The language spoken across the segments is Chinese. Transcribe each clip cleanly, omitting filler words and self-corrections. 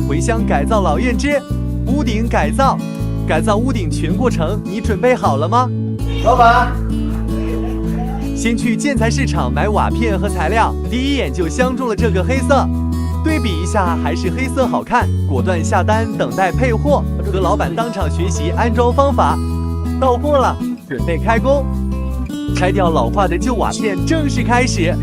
回乡改造老院之屋顶改造。改造屋顶全过程你准备好了吗？老板，先去建材市场买瓦片和材料，第一眼就相中了这个黑色，对比一下还是黑色好看，果断下单等待配货，和老板当场学习安装方法。到货了，准备开工，拆掉老化的旧瓦片，正式开始。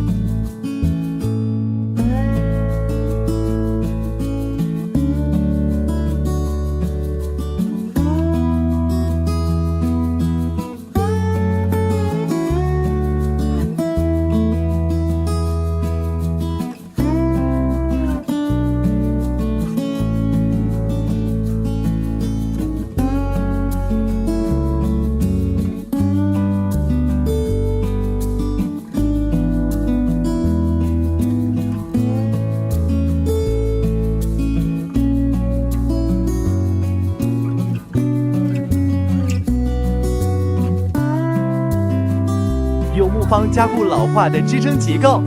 用木方加固老化的支撑结构。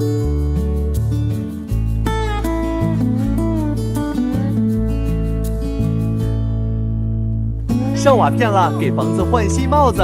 上瓦片了，给房子换新帽子。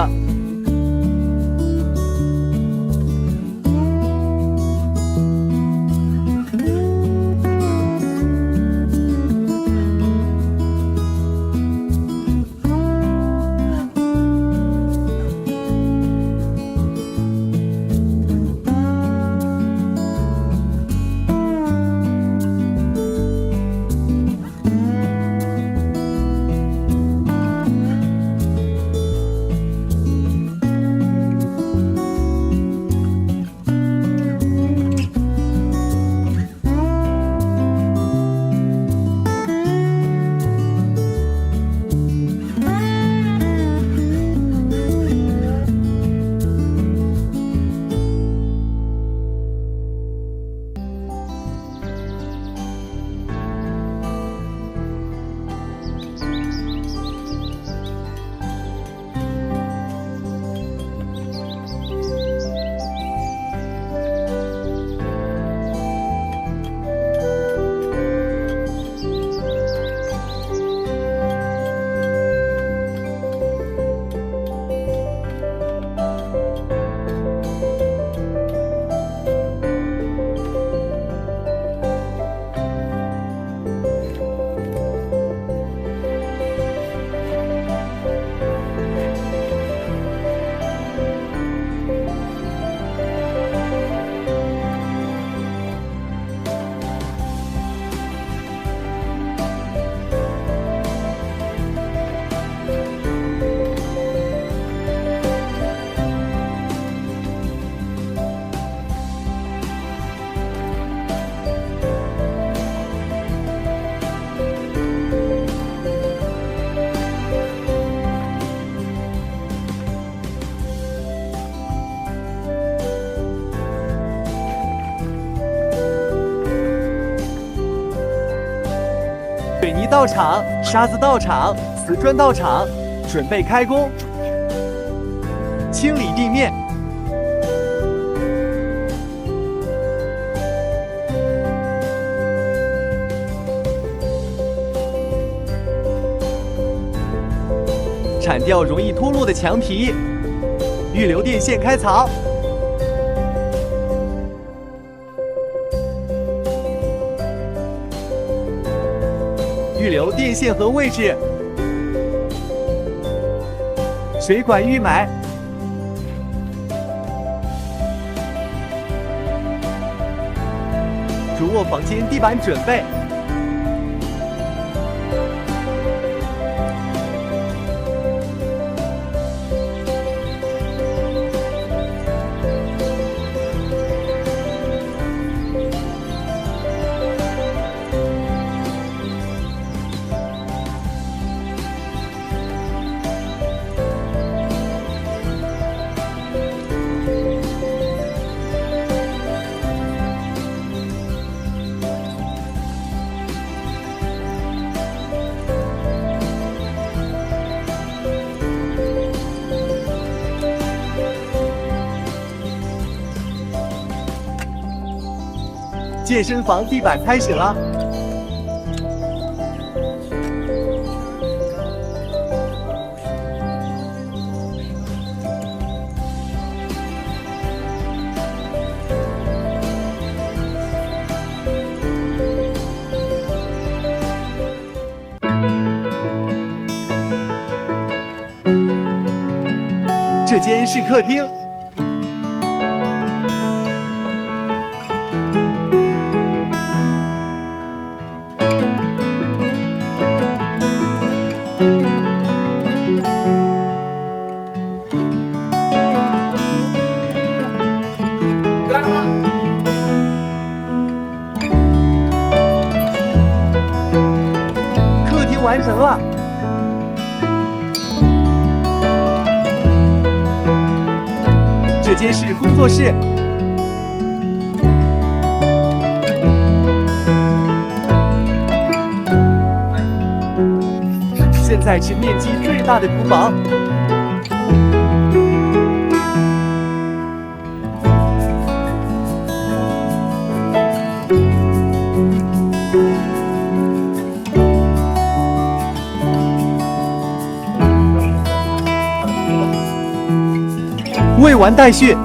水泥到场，沙子到场，瓷砖到场，准备开工。清理地面。铲掉容易脱落的墙皮，预留电线开槽。预留电线和位置，水管预埋，主卧房间地板准备。健身房地板开始了，这间是客厅。客厅完成了。这间是工作室。现在是面积最大的厨房。未完待续。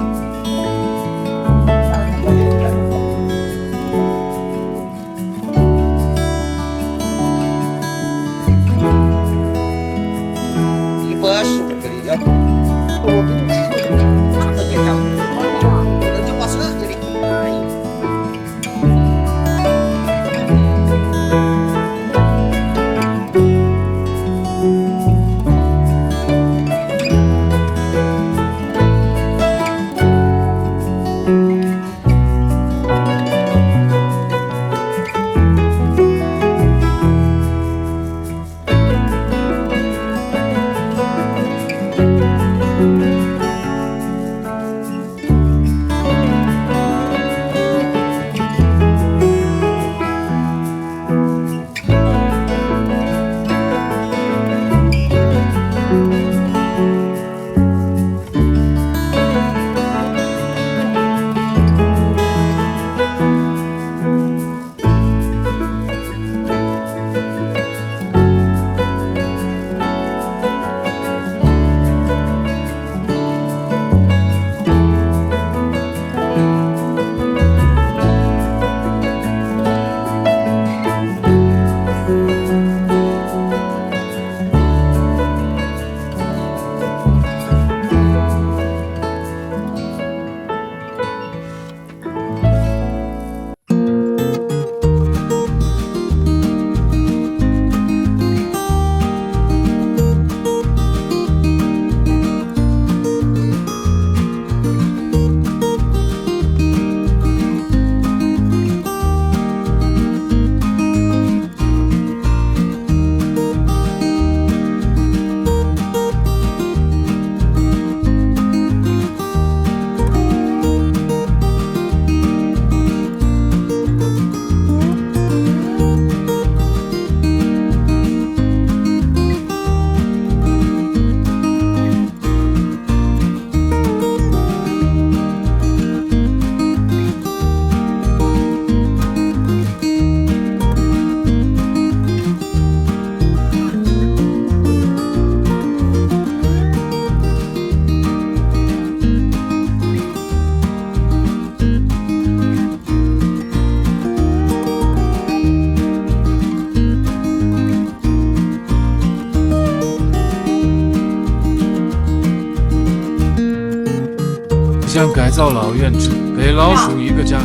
想改造老院子，给老鼠一个家。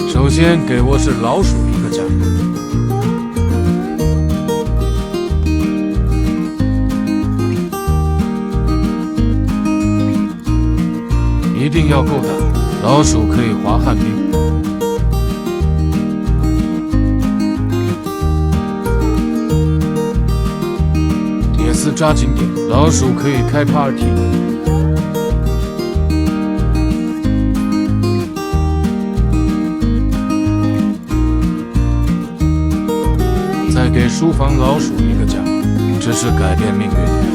首先给我是老鼠一个家。一定要够大，老鼠可以滑旱冰。铁丝扎紧点，老鼠可以开 party。再给书房老鼠一个家，这是改变命运。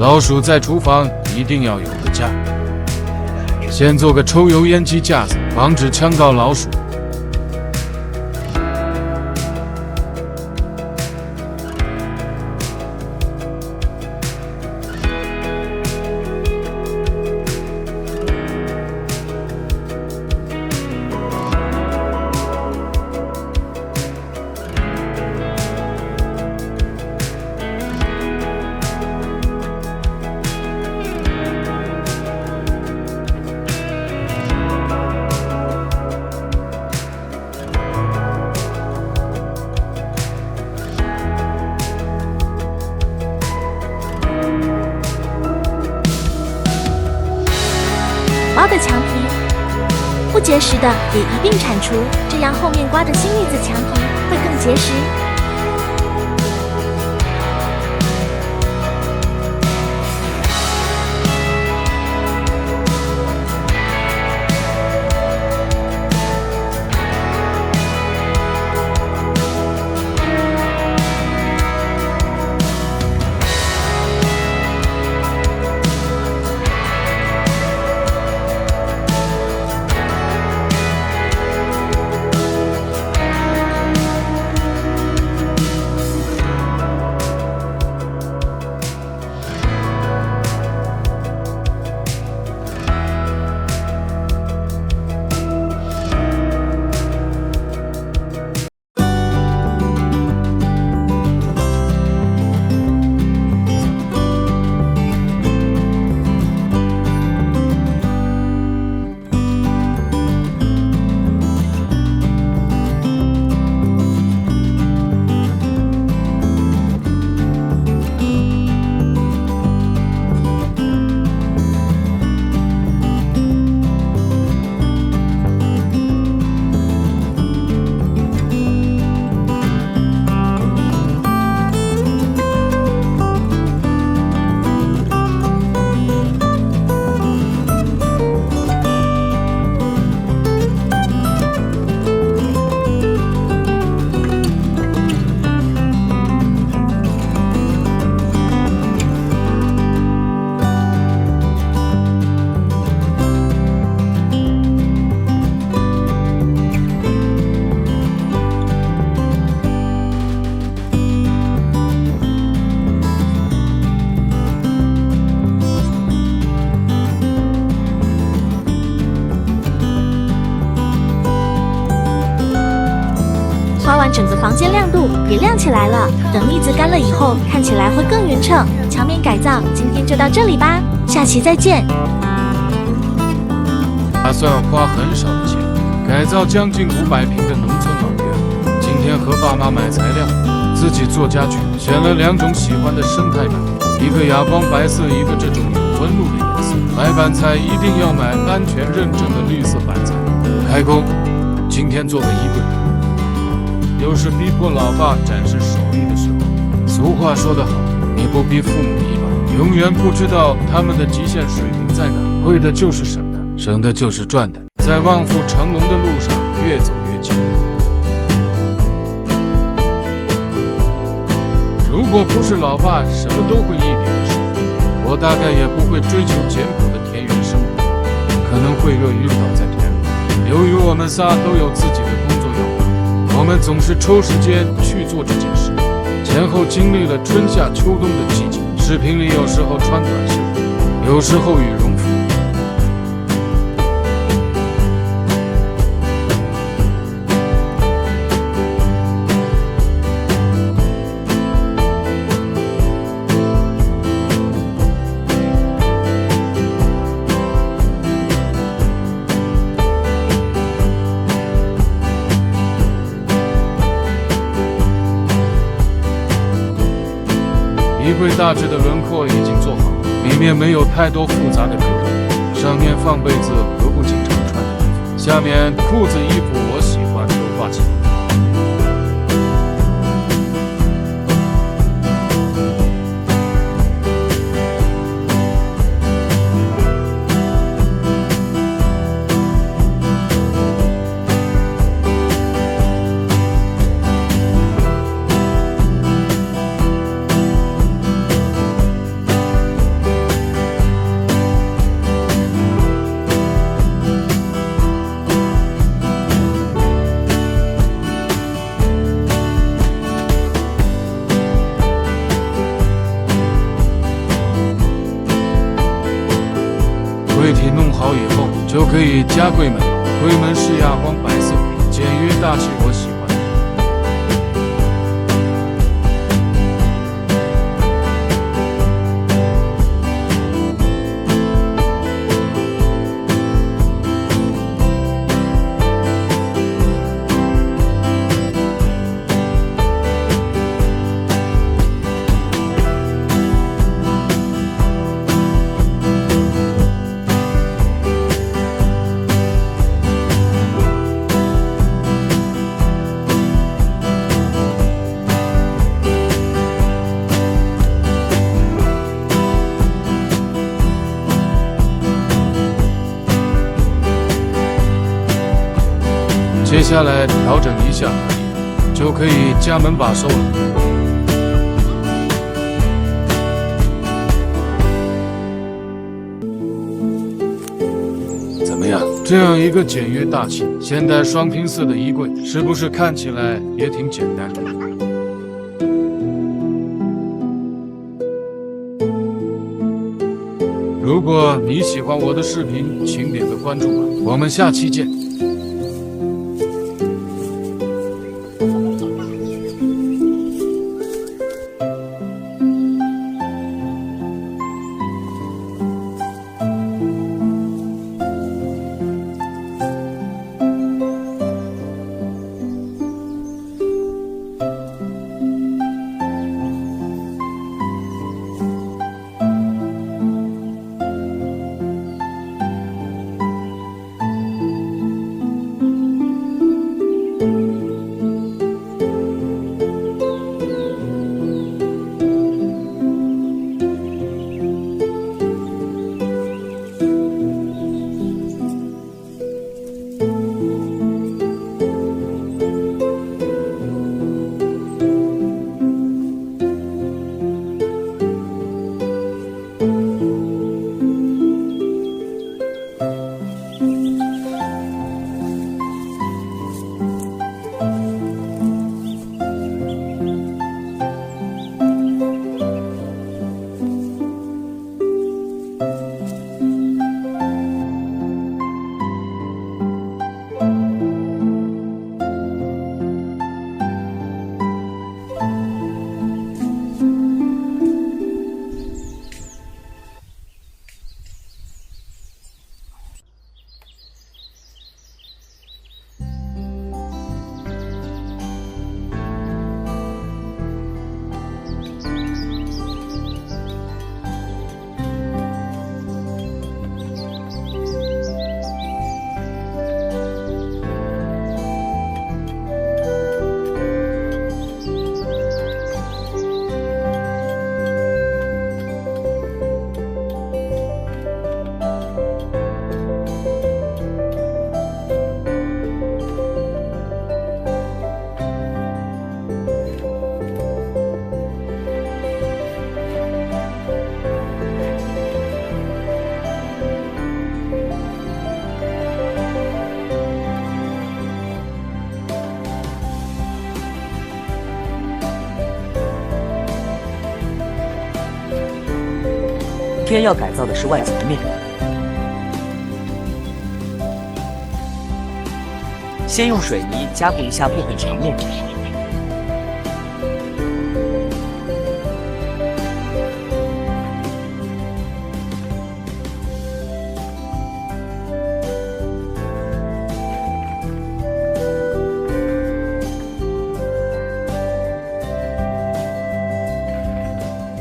老鼠在厨房一定要有个家，先做个抽油烟机架子，防止呛到老鼠。刮的墙皮，不结实的也一并铲除，这样后面刮的新腻子墙皮会更结实。刷完整个房间亮度也亮起来了，等腻子干了以后，看起来会更匀称。墙面改造今天就到这里吧，下期再见。打算花很少的钱改造将近500平的农村老院。今天和爸妈买材料，自己做家具，选了2种喜欢的生态板，一个哑光白色，一个这种有纹路的颜色。买板材一定要买安全认证的绿色板材。开工，今天做个衣柜。又是逼迫老爸展示手艺的时候。俗话说得好，你不逼父母一把，永远不知道他们的极限水平在哪。会的就是省的，省的就是赚的。在望父成龙的路上越走越近。如果不是老爸什么都会一点的时候，我大概也不会追求简朴的田园生活，可能会饿晕倒在田里。由于我们仨都有自己的工作要忙，我们总是抽时间去做这件事，前后经历了春夏秋冬的季节。视频里有时候穿短袖，有时候羽绒服。衣柜大致的轮廓已经做好，里面没有太多复杂的格斗，上面放被子和不经常穿的衣服，下面裤子衣服我喜欢都挂起来。就可以加柜门。柜门是哑光白色，简约大气，我喜欢。接下来调整一下而已，就可以加门把手了。怎么样？这样一个简约大气、现代双拼色的衣柜，是不是看起来也挺简单？如果你喜欢我的视频，请点个关注吧，我们下期见。今天要改造的是外层面，先用水泥加固一下部分墙面。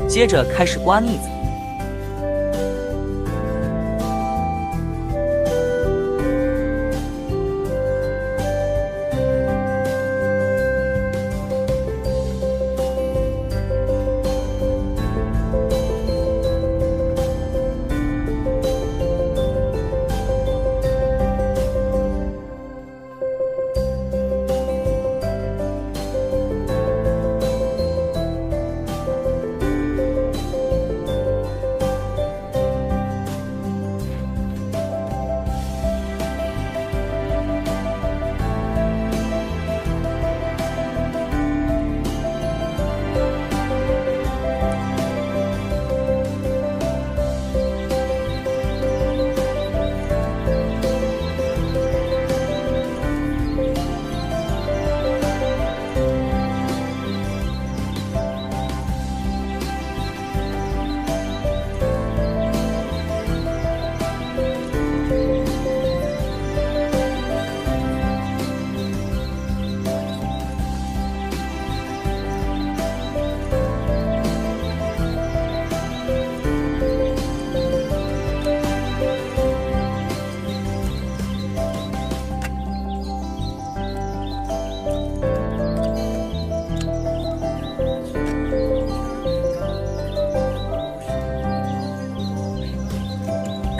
接着开始刮腻子。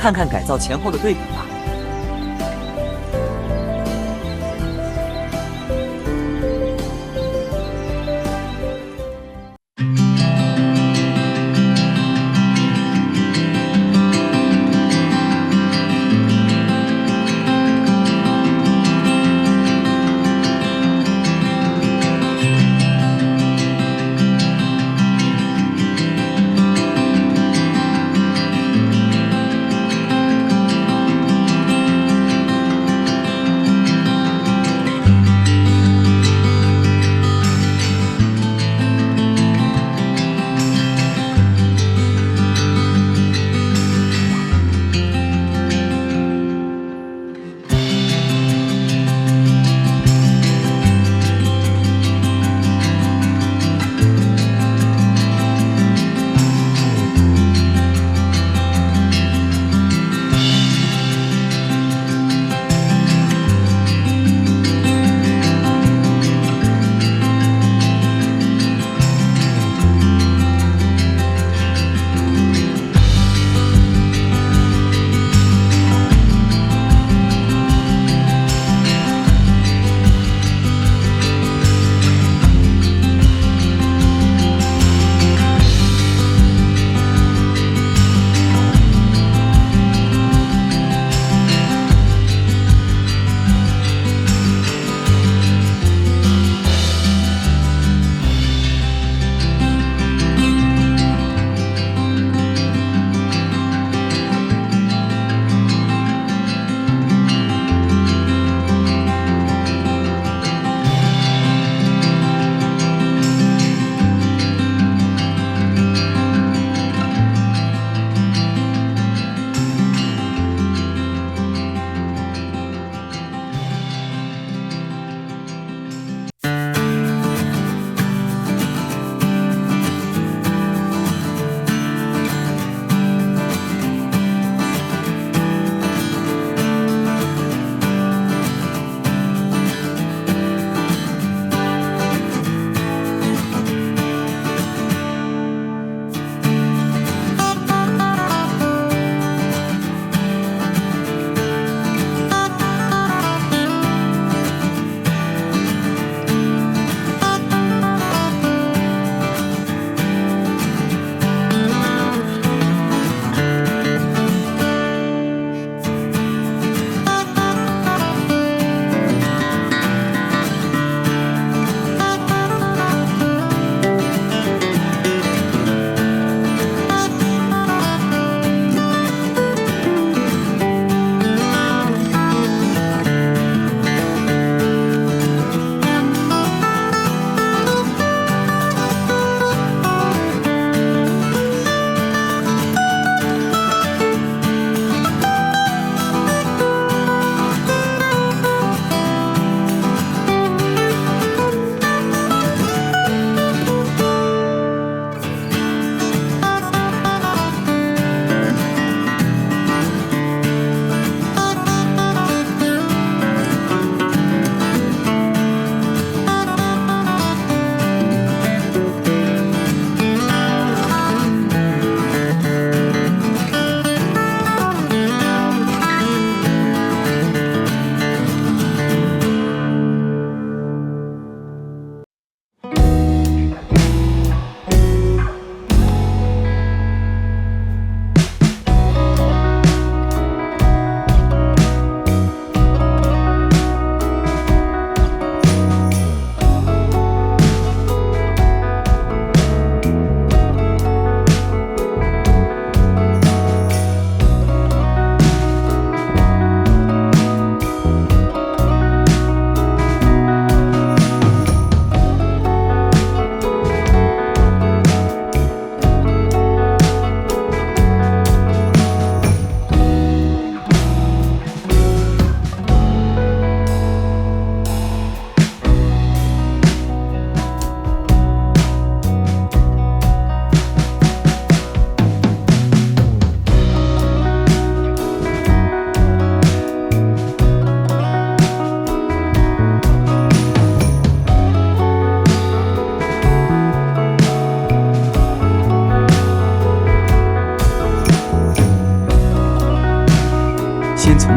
看看改造前后的对比吧。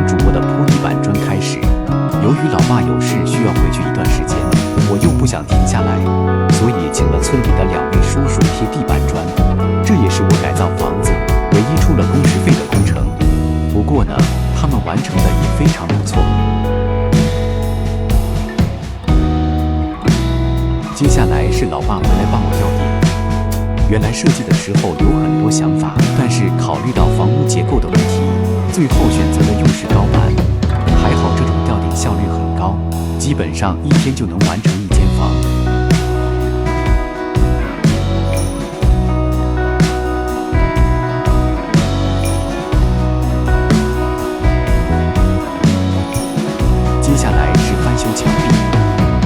主卧的铺地板砖开始。由于老爸有事需要回去一段时间，我又不想停下来，所以请了村里的2位叔叔贴地板砖。这也是我改造房子唯一出了工时费的工程。不过呢，他们完成的也非常不错。接下来是老爸回来帮我吊顶。原来设计的时候有很多想法，但是考虑到房屋结构的问题，最后选择了用石膏板。还好这种吊顶效率很高，基本上1天就能完成1间房。接下来是翻修墙壁。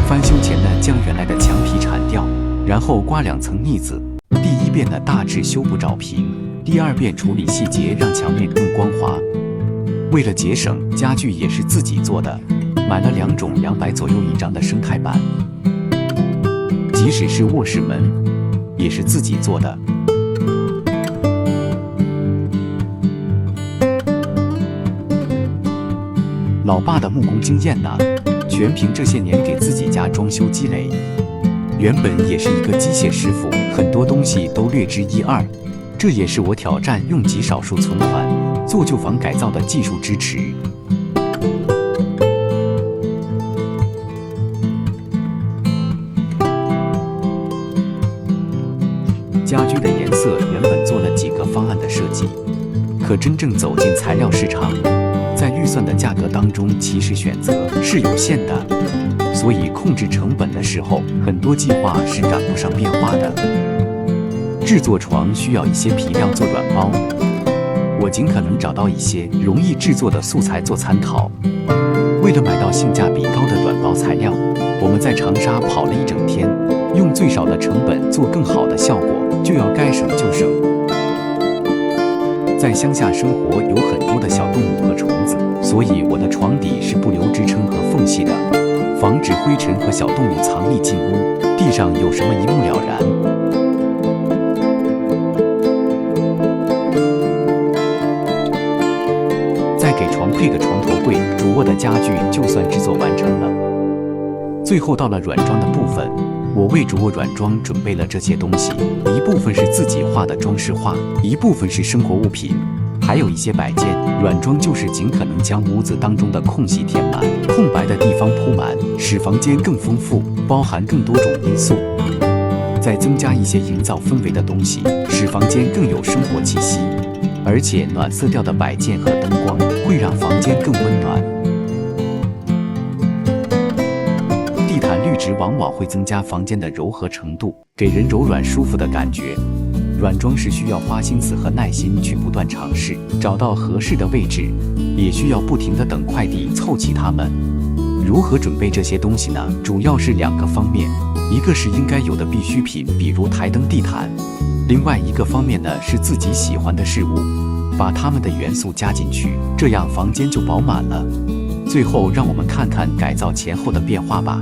翻修前呢，将原来的墙皮铲掉，然后刮2层腻子。第1遍呢大致修补找平，第2遍处理细节，让墙面更光滑。为了节省，家具也是自己做的，买了2种200左右1张的生态板。即使是卧室门，也是自己做的。老爸的木工经验呢，全凭这些年给自己家装修积累。原本也是一个机械师傅，很多东西都略知一二，这也是我挑战用极少数存款做旧房改造的技术支持。家居的颜色原本做了几个方案的设计，可真正走进材料市场，在预算的价格当中，其实选择是有限的。所以控制成本的时候，很多计划是赶不上变化的。制作床需要一些皮料做软包，我尽可能找到一些容易制作的素材做参考。为了买到性价比高的软包材料，我们在长沙跑了1整天，用最少的成本做更好的效果，就要该省就省。在乡下生活有很多的小动物和虫子，所以我的床底是不留支撑和缝隙的，防止灰尘和小动物藏匿进屋，地上有什么一目了然。再给床配个床头柜，主卧的家具就算制作完成了。最后到了软装的部分，我为主卧软装准备了这些东西，一部分是自己画的装饰画，一部分是生活物品，还有一些摆件。软装就是尽可能将屋子当中的空隙填满，空白的地方铺满，使房间更丰富，包含更多种因素。再增加一些营造氛围的东西，使房间更有生活气息。而且暖色调的摆件和灯光会让房间更温暖。地毯绿植往往会增加房间的柔和程度，给人柔软舒服的感觉。软装是需要花心思和耐心去不断尝试，找到合适的位置，也需要不停地等快递凑齐它们。如何准备这些东西呢？主要是2个方面，一个是应该有的必需品，比如台灯、地毯；另外一个方面呢，是自己喜欢的事物，把它们的元素加进去，这样房间就饱满了。最后，让我们看看改造前后的变化吧。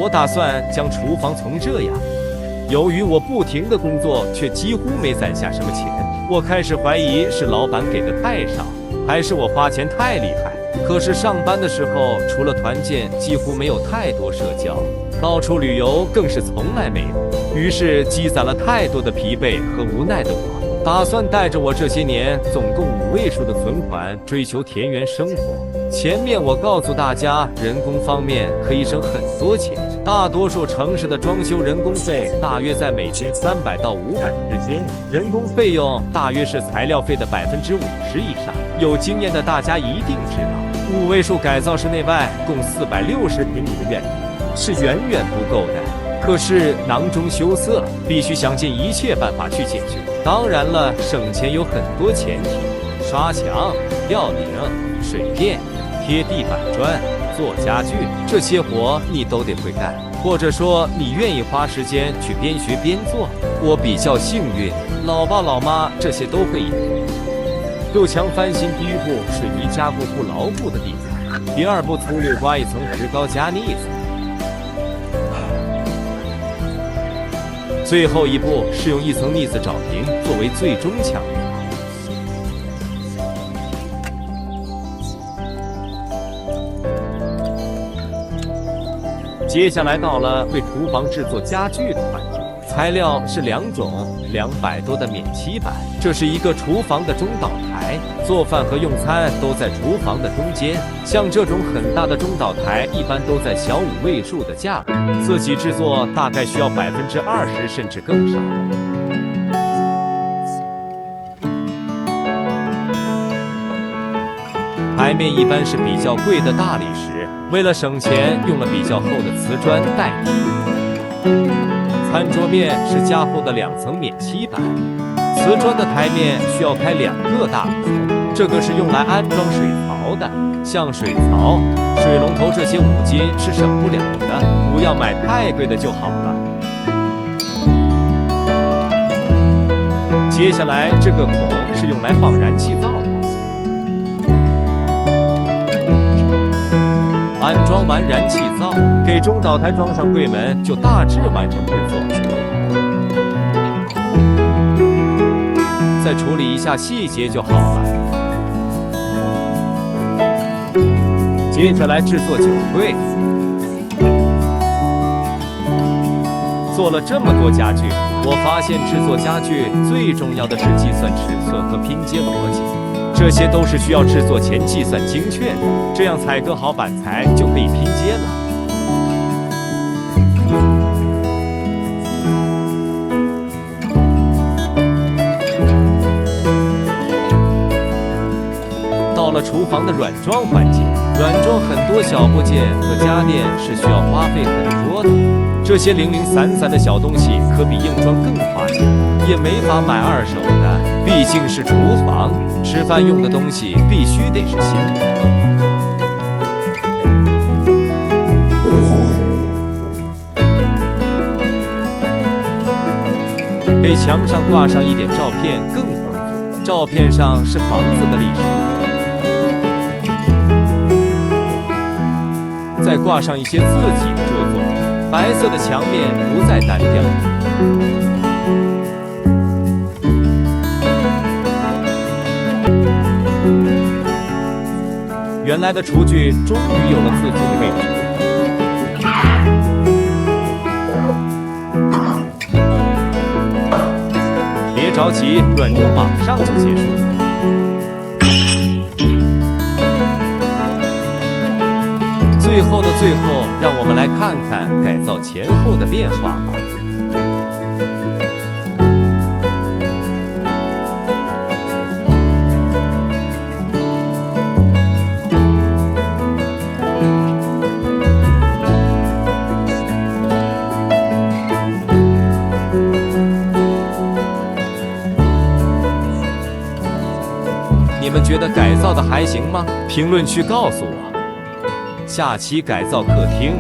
我打算将厨房从这样。由于我不停的工作，却几乎没攒下什么钱，我开始怀疑是老板给的太少，还是我花钱太厉害。可是上班的时候，除了团建，几乎没有太多社交，到处旅游更是从来没有。于是积攒了太多的疲惫和无奈的我，打算带着我这些年总共5位数的存款，追求田园生活。前面我告诉大家，人工方面可以省很多钱。大多数城市的装修人工费大约在每天300到500之间，人工费用大约是材料费的50%以上。有经验的大家一定知道，5位数改造室内外共460平米的院子是远远不够的。可是囊中羞涩，必须想尽一切办法去解决。当然了，省钱有很多前提，刷墙、吊顶、水电、贴地板砖、做家具，这些活你都得会干，或者说你愿意花时间去边学边做。我比较幸运，老爸老妈这些都会一点。旧墙翻新，第一步水泥加固不牢固的地方，第2步粗略刮一层石膏加腻子，最后一步是用1层腻子找平作为最终墙面。接下来到了为厨房制作家具的环节，材料是2种200多的免漆板。这是一个厨房的中岛台，做饭和用餐都在厨房的中间。像这种很大的中岛台，一般都在小5位数的价格，自己制作大概需要20%甚至更少。台面一般是比较贵的大理石，为了省钱，用了比较厚的瓷砖代替。餐桌面是加厚的2层免漆板，瓷砖的台面需要开2个大孔，这个是用来安装水槽的。像水槽、水龙头这些5金是省不了的，不要买太贵的就好了。接下来这个孔是用来放燃气灶的。安装完燃气灶，给中岛台装上柜门，就大致完成制作。再处理一下细节就好了。接下来制作酒柜。做了这么多家具，我发现制作家具最重要的是计算尺寸和拼接逻辑。这些都是需要制作前计算精确的，这样采购好板材就可以拼接了。到了厨房的软装环节，软装很多小部件和家电是需要花费很多的，这些零零散散的小东西可比硬装更花钱，也没法买2手的，毕竟是厨房。吃饭用的东西必须得是新的。给墙上挂上一点照片更丰富，照片上是房子的历史。再挂上一些自己的著作，白色的墙面不再单调。原来的厨具终于有了自己的位置。别着急，软装马上就结束了。最后的最后，让我们来看看改造前后的变化吧。你们觉得改造的还行吗？评论区告诉我。下期改造客厅。